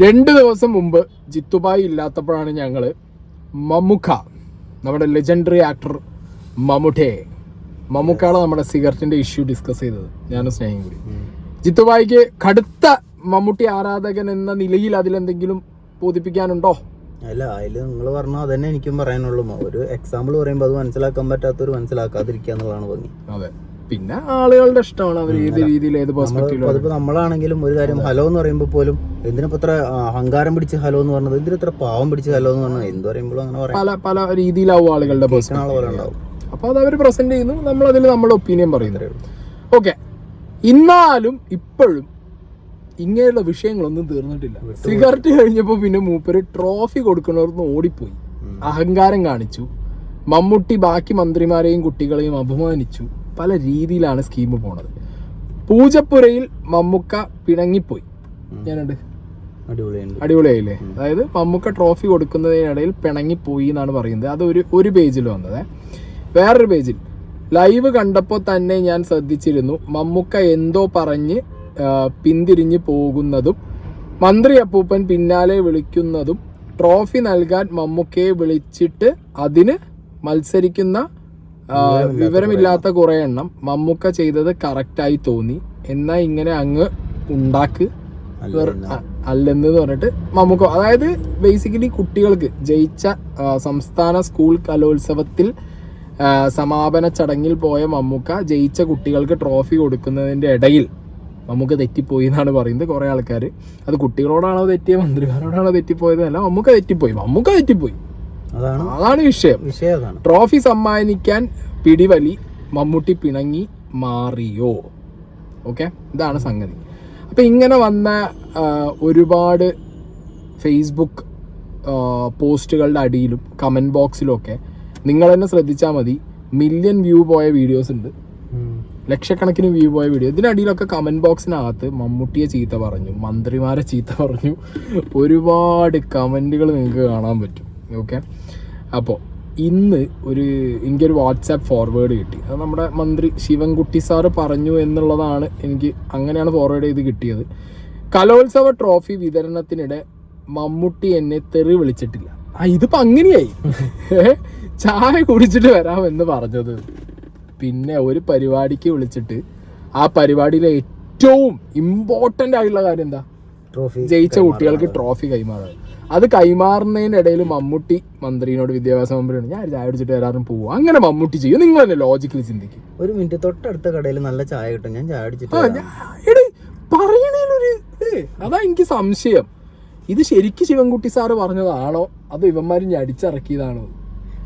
2 ദിവസം മുമ്പ് ജിത്തുബായി ഇല്ലാത്തപ്പോഴാണ് ഞങ്ങൾ മമ്മുക്ക, നമ്മുടെ ലെജൻഡറി ആക്ടർ മമ്മുക്കയുടെ നമ്മുടെ സിഗരറ്റിന്റെ ഇഷ്യൂ ഡിസ്കസ് ചെയ്തത് ഞാനും സ്നേഹം കൂടി. ജിത്തുബായിക്ക് കടുത്ത മമ്മൂട്ടി ആരാധകൻ എന്ന നിലയിൽ അതിലെന്തെങ്കിലും ബോധിപ്പിക്കാനുണ്ടോ? അല്ല, അതിൽ നിങ്ങൾ പറഞ്ഞാൽ അതന്നെ എനിക്കും പറയാനുള്ളൂ. ഒരു എക്സാമ്പിൾ പറയുമ്പോൾ അത് മനസ്സിലാക്കാൻ പറ്റാത്തവർ മനസ്സിലാക്കാതിരിക്കുക എന്നുള്ളതാണ് ഭംഗി. അതെ, പിന്നെ ആളുകളുടെ ഇഷ്ടമാണ് അവർ ഏത് രീതിയിൽ ഏത് പെർസ്പെക്റ്റീവിലും. അതിപ്പോ നമ്മളാണെങ്കിലും ഒരു കാര്യം ഹലോ എന്ന് പറയുമ്പോൾ പോലും എന്തിനിപ്പോ ഇത്ര അഹങ്കാരം പിടിച്ച് ഹലോ എന്ന് പറഞ്ഞത്, എന്തിന് ഇത്ര പാവം പിടിച്ച് ഹലോ എന്ന് പറഞ്ഞത്, എന്ത് പറയുമ്പോഴും അങ്ങനെ പറയാം. പല രീതിയിലാവും ആളുകളുടെ പെർസ്പെക്റ്റീവ്. അപ്പൊ അത് അവർ പ്രസന്റ് ചെയ്യുന്നു, നമ്മളതിൽ നമ്മുടെ ഒപ്പീനിയൻ പറയുന്നത്. ഓക്കെ, എന്നാലും ഇപ്പോഴും ഇങ്ങനെയുള്ള വിഷയങ്ങളൊന്നും തീർന്നിട്ടില്ല. സിഗരറ്റ് കഴിഞ്ഞപ്പോൾ പിന്നെ മൂപ്പര് ട്രോഫി കൊടുക്കുന്നവർക്ക് ഓടിപ്പോയി, അഹങ്കാരം കാണിച്ചു. മമ്മൂട്ടി ബാക്കി മന്ത്രിമാരെയും കുട്ടികളെയും അപമാനിച്ചു. പല രീതിയിലാണ് സ്കീം പോണത്. പൂജപ്പുരയിൽ മമ്മൂക്ക പിണങ്ങിപ്പോയി. ഞാനുണ്ട്, അടിപൊളിയായില്ലേ? അതായത് മമ്മൂക്ക ട്രോഫി കൊടുക്കുന്നതിനിടയിൽ പിണങ്ങിപ്പോയി എന്നാണ് പറയുന്നത്. അത് ഒരു പേജിൽ വന്നത്. വേറൊരു പേജിൽ ലൈവ് കണ്ടപ്പോൾ തന്നെ ഞാൻ ശ്രദ്ധിച്ചിരുന്നു, മമ്മൂക്ക എന്തോ പറഞ്ഞ് പിന്തിരിഞ്ഞു പോകുന്നതും മന്ത്രി അപ്പൂപ്പൻ പിന്നാലെ വിളിക്കുന്നതും ട്രോഫി നൽകാൻ മമ്മൂക്കയെ വിളിച്ചിട്ട് അതിന് മത്സരിക്കുന്ന വിവരമില്ലാത്ത കുറെ എണ്ണം. മമ്മൂക്ക ചെയ്തത് കറക്റ്റായി തോന്നി, എന്നാ ഇങ്ങനെ അങ്ങ് ഉണ്ടാക്ക് അല്ലെന്ന് പറഞ്ഞിട്ട് മമ്മൂക്ക, അതായത് ബേസിക്കലി കുട്ടികൾക്ക് ജയിച്ച സംസ്ഥാന സ്കൂൾ കലോത്സവത്തിൽ സമാപന ചടങ്ങിൽ പോയ മമ്മൂക്ക ജയിച്ച കുട്ടികൾക്ക് ട്രോഫി കൊടുക്കുന്നതിൻ്റെ ഇടയിൽ മമ്മൂക്ക തെറ്റിപ്പോയി എന്നാണ് പറയുന്നത് കുറേ ആൾക്കാർ. അത് കുട്ടികളോടാണോ തെറ്റിയത്, മന്ത്രിമാരോടാണോ തെറ്റിപ്പോയത് അല്ല, മമ്മൂക്ക തെറ്റിപ്പോയി. അതാണ് വിഷയം. ട്രോഫി സമ്മാനിക്കാൻ പിടിവലി, മമ്മൂട്ടി പിണങ്ങി മാറിയോ? ഓക്കെ, ഇതാണ് സംഗതി. അപ്പം ഇങ്ങനെ വന്ന ഒരുപാട് ഫേസ്ബുക്ക് പോസ്റ്റുകളുടെ അടിയിലും കമൻറ്റ് ബോക്സിലും ഒക്കെ നിങ്ങൾ തന്നെ ശ്രദ്ധിച്ചാൽ മതി, മില്യൺ വ്യൂ പോയ വീഡിയോസ് ഉണ്ട്, ലക്ഷക്കണക്കിന് വ്യൂ പോയ വീഡിയോ. ഇതിനടിയിലൊക്കെ കമൻറ്റ് ബോക്സിനകത്ത് മമ്മൂട്ടിയെ ചീത്ത പറഞ്ഞു, മന്ത്രിമാരെ ചീത്ത പറഞ്ഞു, ഒരുപാട് കമൻറ്റുകൾ നിങ്ങൾക്ക് കാണാൻ പറ്റും. ഓക്കെ, അപ്പോൾ ഇന്ന് എനിക്കൊരു വാട്സാപ്പ് ഫോർവേഡ് കിട്ടി. അത് നമ്മുടെ മന്ത്രി ശിവൻകുട്ടി സാറ് പറഞ്ഞു എന്നുള്ളതാണ്, അങ്ങനെയാണ് ഫോർവേഡ് ചെയ്ത് കിട്ടിയത്. കലോത്സവ ട്രോഫി വിതരണത്തിനിടെ മമ്മൂട്ടി എന്നെ തെറി വിളിച്ചിട്ടില്ല. ഇതിപ്പോൾ അങ്ങനെയായി. ചായ കുടിച്ചിട്ട് വരാമെന്ന് പറഞ്ഞത്, പിന്നെ ഒരു പരിപാടിക്ക് വിളിച്ചിട്ട് ആ പരിപാടിയിലെ ഏറ്റവും ഇമ്പോർട്ടൻ്റ് ആയിട്ടുള്ള കാര്യം എന്താ? ട്രോഫി. ജയിച്ച കുട്ടികൾക്ക് ട്രോഫി കൈമാറുക. അത് കൈമാറുന്നതിനിടയിൽ മമ്മൂട്ടി മന്ത്രിയോട്, വിദ്യാഭ്യാസ മന്ത്രിയോട് ഞാൻ ചായ കുടിച്ചിട്ട് വരാറും പോവും. അങ്ങനെ മമ്മൂട്ടി ചെയ്യും. നിങ്ങൾ തന്നെ ലോജിക്കലി ചിന്തിക്കും. ഒരു മിനിറ്റ്, തൊട്ടടുത്ത കടയിൽ നല്ല ചായ കിട്ടും, ഞാൻ ചായ കുടിച്ചിട്ട് പറയണേലൊരു അതാ എനിക്ക് സംശയം. ഇത് ശരിക്കും ശിവൻകുട്ടി സാറ് പറഞ്ഞതാണോ അതോ ഇവന്മാരും അടിച്ചിറക്കിയതാണോ?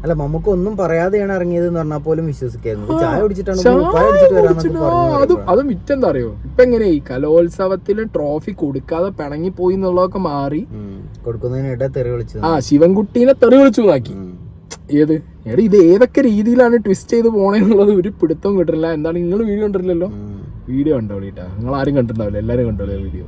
അല്ല, മമ്മൂക്ക ഒന്നും പറയാതെയാണ് ഇറങ്ങിയത് എന്ന് പറഞ്ഞാൽ പോലും വിശ്വസിക്കായിരുന്നു. ചായ കുടിച്ചിട്ടാണ്. അത് മിറ്റെന്താ അറിയോ, ഇപ്പൊ എങ്ങനെ ഈ കലോത്സവത്തില് ട്രോഫി കൊടുക്കാതെ പിണങ്ങി പോയി എന്നുള്ളതൊക്കെ മാറി കൊടുക്കുന്നതിനിടെ തെറി വിളിച്ചു. ശിവൻകുട്ടീനെ തെറി വിളിച്ചു നാക്കി. ഇത് ഏതൊക്കെ രീതിയിലാണ് ട്വിസ്റ്റ് ചെയ്ത് പോണെന്നുള്ളത് ഒരു പിടുത്തവും കിട്ടില്ല. എന്താണ്, നിങ്ങൾ വീഡിയോ കണ്ടിട്ടില്ലല്ലോ? വീഡിയോ കണ്ടോളിട്ടാ, നിങ്ങൾ ആരും കണ്ടിട്ടുണ്ടാവില്ല, എല്ലാരും കണ്ടോളിയാ വീഡിയോ.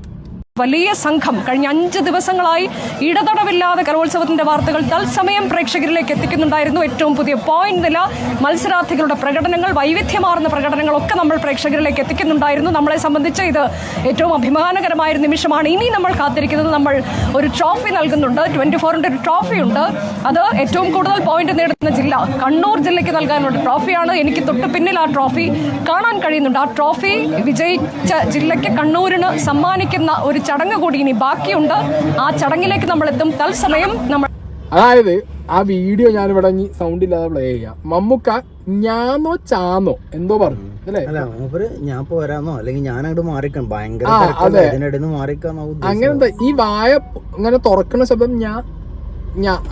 വലിയ സംഘം കഴിഞ്ഞ 5 ദിവസങ്ങളായി ഇടതടവില്ലാതെ കലോത്സവത്തിന്റെ വാർത്തകൾ തത്സമയം പ്രേക്ഷകരിലേക്ക് എത്തിക്കുന്നുണ്ടായിരുന്നു. ഏറ്റവും പുതിയ പോയിന്റ് നില, മത്സരാർത്ഥികളുടെ പ്രകടനങ്ങൾ, വൈവിധ്യമാർന്ന പ്രകടനങ്ങളൊക്കെ നമ്മൾ പ്രേക്ഷകരിലേക്ക് എത്തിക്കുന്നുണ്ടായിരുന്നു. നമ്മളെ സംബന്ധിച്ച് ഇത് ഏറ്റവും അഭിമാനകരമായ ഒരു നിമിഷമാണ്. ഇനി നമ്മൾ കാത്തിരിക്കുന്നത്, നമ്മൾ ഒരു ട്രോഫി നൽകുന്നുണ്ട്. 24ന്റെ ഒരു ട്രോഫി ഉണ്ട്. അത് ഏറ്റവും കൂടുതൽ പോയിന്റ് നേടുന്ന ജില്ല കണ്ണൂർ ജില്ലയ്ക്ക് നൽകാനുള്ള ട്രോഫിയാണ്. എനിക്ക് തൊട്ട് പിന്നിൽ ആ ട്രോഫി കാണാൻ കഴിയുന്നുണ്ട്. ആ ട്രോഫി വിജയിച്ച ജില്ലയ്ക്ക്, കണ്ണൂരിന് സമ്മാനിക്കുന്ന ഒരു ചടങ്ങ് കൂടി ഇനി ബാക്കിയുണ്ട്. ആ ചടങ്ങിലേക്ക് നമ്മൾ എത്തും. തത്സമയം നമ്മൾ, അതായത് ആ വീഡിയോ ഞാനിവിടെ സൗണ്ട് ഇല്ലാതെ പ്ലേ ചെയ്യാം. മമ്മൂക്ക ഞാനോ ചാന്നോ എന്തോ പറഞ്ഞു അല്ലേ? ഞാൻ പോരാന്നോ അല്ലെങ്കിൽ ഞാൻ അങ്ങോട്ട് മാറിക്കണം, ഭയങ്കര അങ്ങനെന്താ ഈ വായ ഇങ്ങനെ തുറക്കുന്ന ശബ്ദം,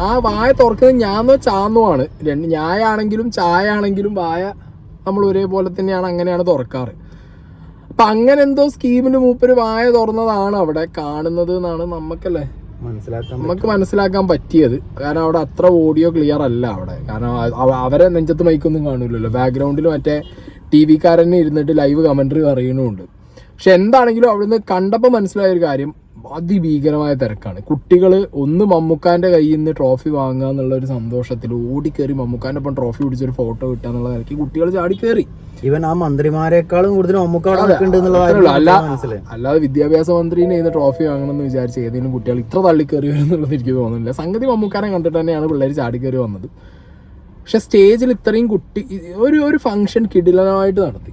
ആ വായ തുറക്കുന്നത് ഞാനോ ചാന്നോ ആണ്. ഞായാണെങ്കിലും ചായ ആണെങ്കിലും വായ നമ്മൾ ഒരേപോലെ തന്നെയാണ്, അങ്ങനെയാണ് തുറക്കാറ്. അപ്പൊ അങ്ങനെ എന്തോ സ്കീമിന് മൂപ്പര് വായ തുറന്നതാണ് അവിടെ കാണുന്നത് എന്നാണ് നമുക്ക് മനസ്സിലാക്കാൻ പറ്റിയത്. കാരണം അവിടെ അത്ര ഓഡിയോ ക്ലിയർ അല്ല അവിടെ. കാരണം അവരെ നെഞ്ചത്ത് മൈക്കൊന്നും കാണൂലല്ലോ. ബാക്ക്ഗ്രൗണ്ടിൽ മറ്റേ TV-കാരനെ ഇരുന്നിട്ട് ലൈവ് കമന്ററി പറയുന്നുണ്ട്. പക്ഷെ എന്താണെങ്കിലും അവിടുന്ന് കണ്ടപ്പോൾ മനസ്സിലായൊരു കാര്യം, അതിഭീകരമായ തിരക്കാണ്. കുട്ടികൾ ഒന്ന് മമ്മൂക്കാന്റെ കയ്യിൽ നിന്ന് ട്രോഫി വാങ്ങുക എന്നുള്ള ഒരു സന്തോഷത്തിൽ ഓടിക്കേറി മമ്മൂക്കാന്റെ ഒപ്പം ട്രോഫി പിടിച്ചൊരു ഫോട്ടോ കിട്ടുക എന്നുള്ള നിലയ്ക്ക് കുട്ടികൾ ചാടിക്കേറി. ഈവൻ ആ മന്ത്രിമാരെക്കാളും കൂടുതൽ മമ്മൂക്ക അല്ലാതെ വിദ്യാഭ്യാസ മന്ത്രിനെ ചെയ്ത് ട്രോഫി വാങ്ങണം എന്ന് വിചാരിച്ച് ഏതെങ്കിലും കുട്ടികൾ ഇത്ര തള്ളിക്കേറി വരുന്നുള്ളത് എനിക്ക് തോന്നുന്നില്ല. സംഗതി മമ്മൂക്കാനെ കണ്ടിട്ട് തന്നെയാണ് പിള്ളേർ ചാടിക്കേറി വന്നത്. പക്ഷെ സ്റ്റേജിൽ ഇത്രയും ഒരു ഫംഗ്ഷൻ കിടിലമായിട്ട് നടത്തി,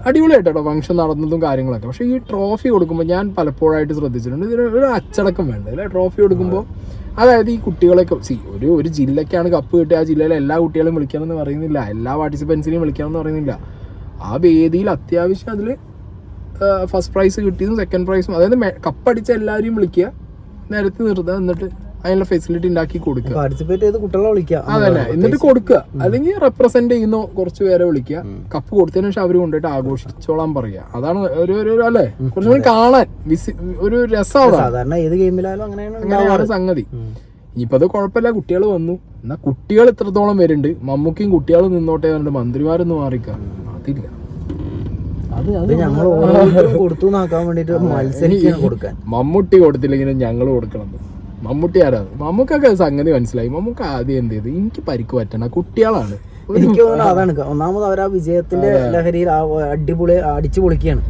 അടിപൊളിയായിട്ടോ ഫംഗ്ഷൻ നടന്നതും കാര്യങ്ങളൊക്കെ. പക്ഷെ ഈ ട്രോഫി കൊടുക്കുമ്പോൾ ഞാൻ പലപ്പോഴായിട്ട് ശ്രദ്ധിച്ചിട്ടുണ്ട്, ഇതിന് ഒരു അച്ചടക്കം വേണ്ട അല്ലേ? ട്രോഫി കൊടുക്കുമ്പോൾ അതായത് ഈ കുട്ടികളൊക്കെ ഒരു ജില്ലയ്ക്കാണ് കപ്പ് കിട്ടിയ ആ ജില്ലയിലെ എല്ലാ കുട്ടികളെയും വിളിക്കണമെന്ന് പറയുന്നില്ല, എല്ലാ പാർട്ടിസിപ്പൻസിനെയും വിളിക്കണമെന്ന് പറയുന്നില്ല. ആ വേദിയിൽ അത്യാവശ്യം അതിൽ ഫസ്റ്റ് പ്രൈസ് കിട്ടിയതും സെക്കൻഡ് പ്രൈസും, അതായത് കപ്പടിച്ച എല്ലാവരെയും വിളിക്കുക, നിരത്തി നിർത്തുക, എന്നിട്ട് അതിനുള്ള ഫെസിലിറ്റി ഉണ്ടാക്കി കൊടുക്കുക, പാർട്ടിസിപ്പേറ്റ് ചെയ്ത് കുട്ടികളെ വിളിക്കുക, അതന്നെ, എന്നിട്ട് കൊടുക്കുക. അല്ലെങ്കിൽ റെപ്രസെന്റ് ചെയ്യുന്ന കുറച്ച് പേരെ വിളിക്കുക, കപ്പ് കൊടുത്തതിന് ശേഷം അവർ കൊണ്ടുപോയിട്ട് ആഘോഷിച്ചോളാൻ പറയുക. അതാണ് ഒരു അല്ലേ കുറച്ചും കൂടി കാണാൻ ഒരു രസമാണ്. സാധാരണ ഏത് ഗെയിമിലായാലും അങ്ങനെയാണ് സംഗതി. ഇനിയിപ്പോ അത് കുഴപ്പമില്ല, കുട്ടികൾ വന്നു, എന്നാ കുട്ടികൾ ഇത്രത്തോളം വരുന്നുണ്ട്, മമ്മൂക്കയും കുട്ടികൾ നിന്നോട്ടെ പറഞ്ഞിട്ട് മന്ത്രിമാരൊന്നും മാറിക്കാം, അതില്ല. അത് ഞങ്ങൾ ഓരോരുത്തരും കൊടുത്തു നോക്കാൻ വേണ്ടിട്ട് മത്സരിക്കാൻ കൊടുക്കാൻ. മമ്മൂട്ടി കൊടുത്തില്ലെങ്കിലും ഞങ്ങൾ കൊടുക്കണം. മമ്മൂട്ടി ആരാണ്? മമ്മൂക്കൊക്കെ സംഗതി മനസ്സിലായി. മമ്മൂക്ക ആദ്യം എന്ത് ചെയ്തു, എനിക്ക് പരിക്ക് പറ്റണ കുട്ടികളാണ്. എനിക്ക് തോന്നുന്നു അതാണ് ഒന്നാമത് അവർ ആ വിജയത്തിന്റെ ലഹരിയിൽ അടിച്ചു പൊളിക്കുകയാണ്.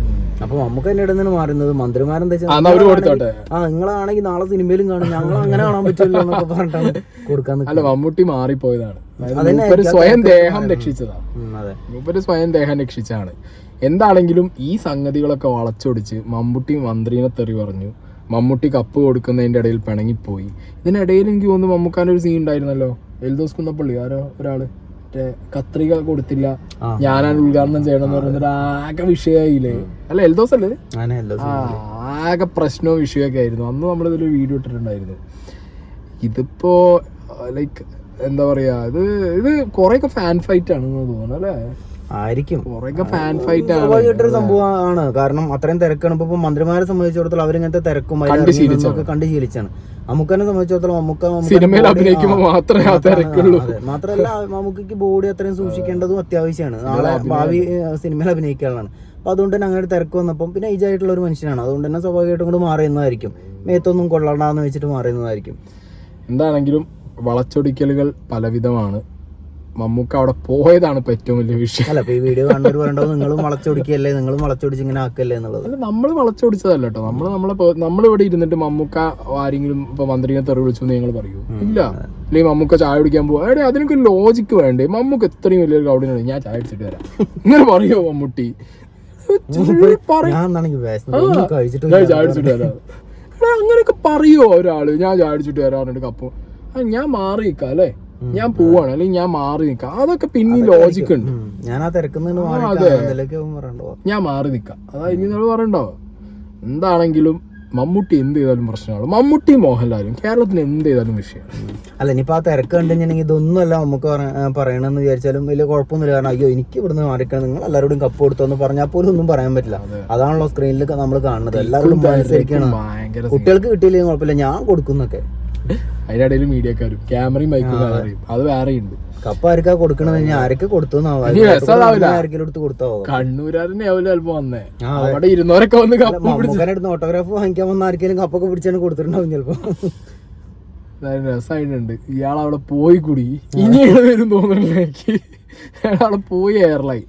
അപ്പൊ നമുക്ക് തന്നെ ഇടന്ന് മാറുന്നത് മന്ത്രിമാരെന്താ വെച്ചാൽ നിങ്ങളാണെങ്കിൽ നാളെ സിനിമയിലും കാണും, ഞങ്ങൾ അങ്ങനെ കാണാൻ പറ്റില്ല എന്നൊക്കെ പറഞ്ഞിട്ടാണ് കൊടുക്കാൻ. അല്ല, മമ്മൂട്ടി മാറിപ്പോയതാണ്, സ്വയം ദേഹം രക്ഷിച്ചതാണ്. മൂപ്പര് സ്വയം ദേഹം രക്ഷിച്ചാണ്. എന്താണെങ്കിലും ഈ സംഗതികളൊക്കെ വളച്ചൊടിച്ച് മമ്മൂട്ടി മന്ത്രിനെ തെറി പറഞ്ഞു, മമ്മൂട്ടി കപ്പ് കൊടുക്കുന്നതിന്റെ ഇടയിൽ പിണങ്ങിപ്പോയി. ഇതിനിടയിൽ എനിക്ക് തോന്നുന്നു മമ്മൂക്കാൻ്റെ ഒരു സീൻ ഉണ്ടായിരുന്നല്ലോ, എൽദോസ് കുന്നപ്പള്ളി ഒരാള് മറ്റേ കത്രിക കൊടുത്തില്ല, ഞാനാണ് ഉദ്ഘാടനം ചെയ്യണം എന്ന് പറയുന്നത് ആകെ വിഷയമായില്ലേ? അല്ല, എൽദോസ് അല്ലേ? ആകെ പ്രശ്നവും വിഷയമൊക്കെ ആയിരുന്നു. അന്ന് നമ്മളിതിൽ വീഡിയോ ഇട്ടിട്ടുണ്ടായിരുന്നു. ഇതിപ്പോ ലൈക്ക് എന്താ പറയാ, ഇത് കൊറേയൊക്കെ ഫാൻ ഫൈറ്റ് ആണെന്ന് തോന്നുന്നു അല്ലേ? ആയിരിക്കും, ഫാൻ ഫൈറ്റ് സ്വാഭാവികമായിട്ടൊരു സംഭവമാണ്. കാരണം അത്രയും തിരക്കാണ്. ഇപ്പൊ മന്ത്രിമാരെ സംബന്ധിച്ചിടത്തോളം അവരിങ്ങനത്തെ തിരക്കും കണ്ടു ശീലിച്ചാണ്. മമ്മൂക്കനെ സംബന്ധിച്ചിടത്തോളം സിനിമയിൽ അഭിനയിക്കുമ്പോൾ മാത്രമേ ആ തിരക്കുള്ളൂ. മാത്രമല്ല മമ്മൂക്കയ്ക്ക് ബോഡി അത്രയും സൂക്ഷിക്കേണ്ടതും അത്യാവശ്യമാണ്. നാളെ ഭാവി സിനിമയിൽ അഭിനയിക്കാനുള്ളതാണ്. അപ്പൊ അതുകൊണ്ട് തന്നെ അങ്ങനെ തിരക്ക് വന്നപ്പം പിന്നെ ഏജായിട്ടുള്ള ഒരു മനുഷ്യനാണ്, അതുകൊണ്ട് തന്നെ സ്വാഭാവികമായിട്ടും കൂടെ മാറിയുന്നതായിരിക്കും. മേത്തൊന്നും കൊള്ളണ്ടാന്ന് വെച്ചിട്ട് മാറിയുന്നതായിരിക്കും. എന്താണെങ്കിലും വളച്ചൊടിക്കലുകൾ പലവിധമാണ്. മമ്മൂക്ക അവിടെ പോയതാണ് ഇപ്പൊ ഏറ്റവും വലിയ വിഷയം. അല്ല, ഈ വീഡിയോ കണ്ടവർ പറയണ്ടോ നിങ്ങളും വളച്ചൊടിക്കല്ലേ, നിങ്ങളും വളച്ചൊടിച്ച് ഇങ്ങനെ ആക്കല്ലേ എന്നുള്ളത്. അല്ല, നമ്മൾ വളച്ചൊടിച്ചതല്ല കേട്ടോ. നമ്മളിവിടെ ഇരുന്നിട്ട് മമ്മൂക്ക ആരെങ്കിലും ഇപ്പൊ മന്ത്രിനെ തെറി വിളിച്ചു നിങ്ങൾ പറയൂ? ഇല്ല. അല്ലെങ്കിൽ മമ്മൂക്ക ചായ കുടിക്കാൻ പോവാ, എടേ അതിനൊക്കെ ലോജിക്ക് വേണ്ടേ? മമ്മൂക്ക എത്രയും വലിയൊരു ക്രൗഡിനാണ്, ഞാൻ ചായ അടിച്ചിട്ട് വരാം ഇങ്ങനെ പറയോ മമ്മൂട്ടി? അങ്ങനെയൊക്കെ പറയോ ഒരാള്? ഞാൻ ചായ അടിച്ചിട്ട് വരാറുണ്ട് കപ്പ്, ഞാൻ മാറി നിൽക്കാം അല്ലേ, ഞാൻ പോവാണ് അല്ലെങ്കിൽ ഞാൻ മാറി നിൽക്കാം, അതൊക്കെ പിന്നെ ലോജിക്ക് ഉണ്ട്. ഞാൻ മാറി നിൽക്കാം, അതായത് നിങ്ങൾ പറയണ്ടോ? എന്താണെങ്കിലും മമ്മൂട്ടി എന്ത് ചെയ്താലും പ്രശ്നമാണ്. മമ്മൂട്ടി മോഹൻലാലും കേരളത്തിന് എന്ത് ചെയ്താലും വിഷയമാണ്. അല്ല, ഇനിയിപ്പോൾ ആ തിരക്ക് കണ്ടുകഴിഞ്ഞിട്ടുണ്ടെങ്കിൽ ഇതൊന്നുമല്ല നമുക്ക് പറയണമെന്ന് വിചാരിച്ചാലും വലിയ കുഴപ്പമൊന്നുമില്ല. കാരണം അയ്യോ എനിക്ക് ഇവിടുന്ന് മാറിക്കണം, നിങ്ങൾ എല്ലാവരോടും കപ്പ് കൊടുത്തോന്ന് പറഞ്ഞാൽ പോലും ഒന്നും പറയാൻ പറ്റില്ല. അതാണല്ലോ സ്ക്രീനിൽ നമ്മൾ കാണുന്നത്. എല്ലാവരും മത്സരിക്കണം, കുട്ടികൾക്ക് കിട്ടിയില്ലെങ്കിൽ കുഴപ്പമില്ല, ഞാൻ കൊടുക്കുന്നൊക്കെ. അതിനിടയിൽ മീഡിയക്കാരും ക്യാമറയും ബൈക്കും അത് വേറെ ഉണ്ട്. കപ്പ് ആർക്കാ കൊടുക്കണമെന്ന് ആരൊക്കെ കൊടുത്തു കണ്ണൂരാരനെ ആവില്ല ചിലപ്പോ വന്നേ, അവിടെ ഇരുന്നവരൊക്കെ വന്ന് ഓട്ടോഗ്രാഫ് വാങ്ങിക്കാൻ വന്ന ആർക്കെങ്കിലും കപ്പൊക്കെ പിടിച്ചാണ് കൊടുത്തിട്ടുണ്ടാവും ചിലപ്പോ. രസമായിട്ടുണ്ട്. ഇയാളവിടെ പോയി കൂടി ഇനി വരും തോന്നുന്നില്ല എനിക്ക്. അവിടെ പോയി എയർലൈൻ